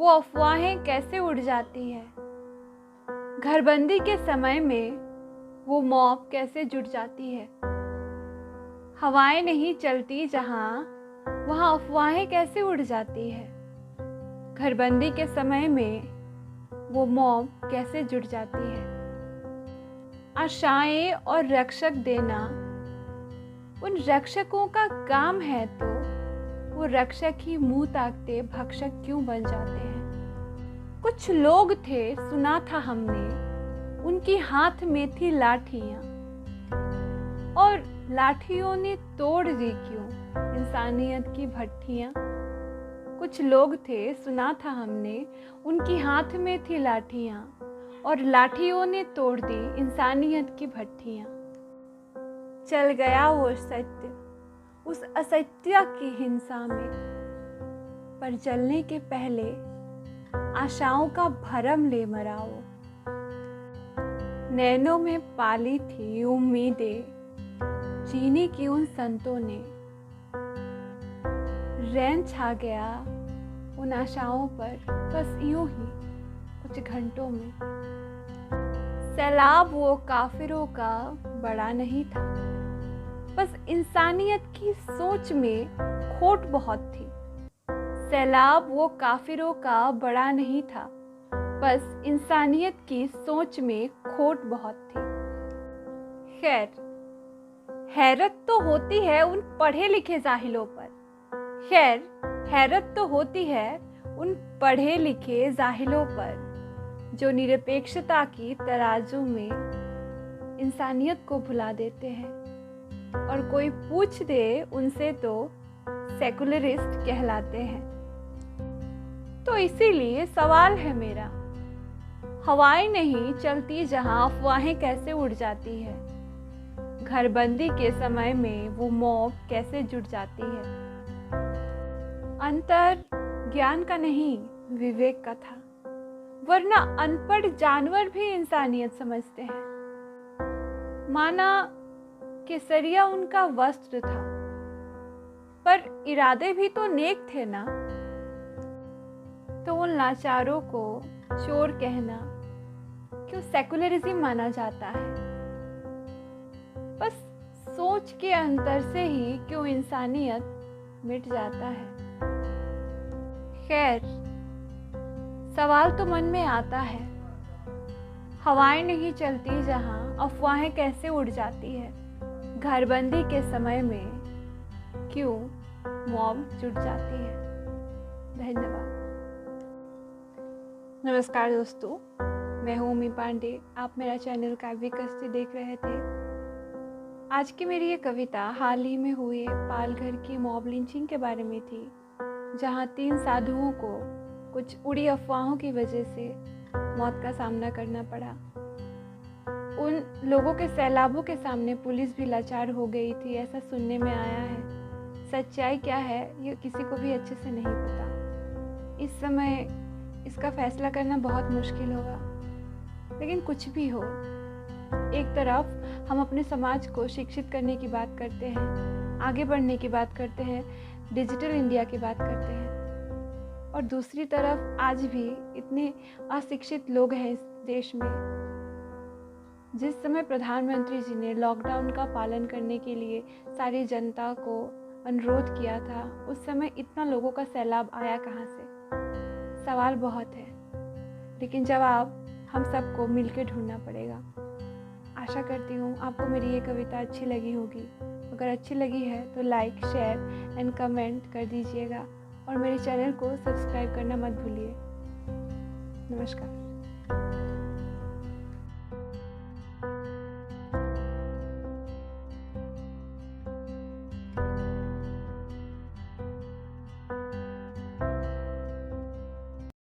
वो अफवाहें कैसे उड़ जाती है। घरबंदी के समय में वो मौत कैसे जुट जाती है। हवाएं नहीं चलती जहाँ, वहाँ अफवाहें कैसे उड़ जाती है। घरबंदी के समय में वो मौत कैसे जुट जाती है। आशाएं और रक्षक देना उन रक्षकों का काम है, तो वो रक्षक ही मुंह ताकते भक्षक क्यों बन जाते हैं। कुछ लोग थे, सुना था हमने, उनकी हाथ में थी लाठियां और लाठियों ने तोड़ दी क्यों इंसानियत की भट्ठियां। कुछ लोग थे, सुना था हमने, उनकी हाथ में थी लाठियां और लाठियों ने तोड़ दी इंसानियत की भट्ठियां। चल गया वो सत्य उस असत्य की हिंसा में, पर जलने के पहले आशाओं का भरम ले मरा वो। नैनों में पाली थी उम्मीदें जीने की उन संतों ने, रैन छा गया उन आशाओं पर बस यूं ही कुछ घंटों में। सैलाब वो काफिरों का बड़ा नहीं था, बस इंसानियत की सोच में खोट बहुत थी। सैलाब वो काफिरों का बड़ा नहीं था, बस इंसानियत की सोच में खोट बहुत थी। खैर, हैरत तो होती है उन पढ़े लिखे जाहिलों पर। खैर, हैरत तो होती है उन पढ़े लिखे जाहिलों पर, जो निरपेक्षता की तराजू में इंसानियत को भुला देते हैं, और कोई पूछ दे उनसे तो सेकुलरिस्ट कहलाते हैं। तो इसीलिए सवाल है मेरा, हवाएं नहीं चलती जहां, अफवाहें कैसे उड़ जाती है। घरबंदी के समय में वो मौत कैसे जुट जाती है। अंतर ज्ञान का नहीं, विवेक का था, वरना अनपढ़ जानवर भी इंसानियत समझते हैं। माना केसरिया उनका वस्त्र था, पर इरादे भी तो नेक थे ना। तो उन लाचारों को चोर कहना क्यों सेकुलरिज्म माना जाता है। बस सोच के अंतर से ही क्यों इंसानियत मिट जाता है। खैर, सवाल तो मन में आता है, हवाएं नहीं चलती जहां, अफवाहें कैसे उड़ जाती है। घरबंदी के समय में क्यों मौत जुट जाती है। धन्यवाद। नमस्कार दोस्तों, मैं हूँ उमी पांडे। आप मेरा चैनल काव्य कस्ती देख रहे थे। आज की मेरी ये कविता हाल ही में हुए पालघर की मॉब लिंचिंग के बारे में थी, जहाँ 3 साधुओं को कुछ उड़ी अफवाहों की वजह से मौत का सामना करना पड़ा। उन लोगों के सैलाबों के सामने पुलिस भी लाचार हो गई थी, ऐसा सुनने में आया है। सच्चाई क्या है ये किसी को भी अच्छे से नहीं पता। इस समय इसका फैसला करना बहुत मुश्किल होगा, लेकिन कुछ भी हो, एक तरफ हम अपने समाज को शिक्षित करने की बात करते हैं, आगे बढ़ने की बात करते हैं, डिजिटल इंडिया की बात करते हैं, और दूसरी तरफ आज भी इतने अशिक्षित लोग हैं इस देश में। जिस समय प्रधानमंत्री जी ने लॉकडाउन का पालन करने के लिए सारी जनता को अनुरोध किया था, उस समय इतना लोगों का सैलाब आया कहाँ से। सवाल बहुत है, लेकिन जवाब हम सबको मिलकर ढूंढना पड़ेगा। आशा करती हूँ आपको मेरी ये कविता अच्छी लगी होगी। अगर अच्छी लगी है तो लाइक, शेयर एंड कमेंट कर दीजिएगा, और मेरे चैनल को सब्सक्राइब करना मत भूलिए। नमस्कार।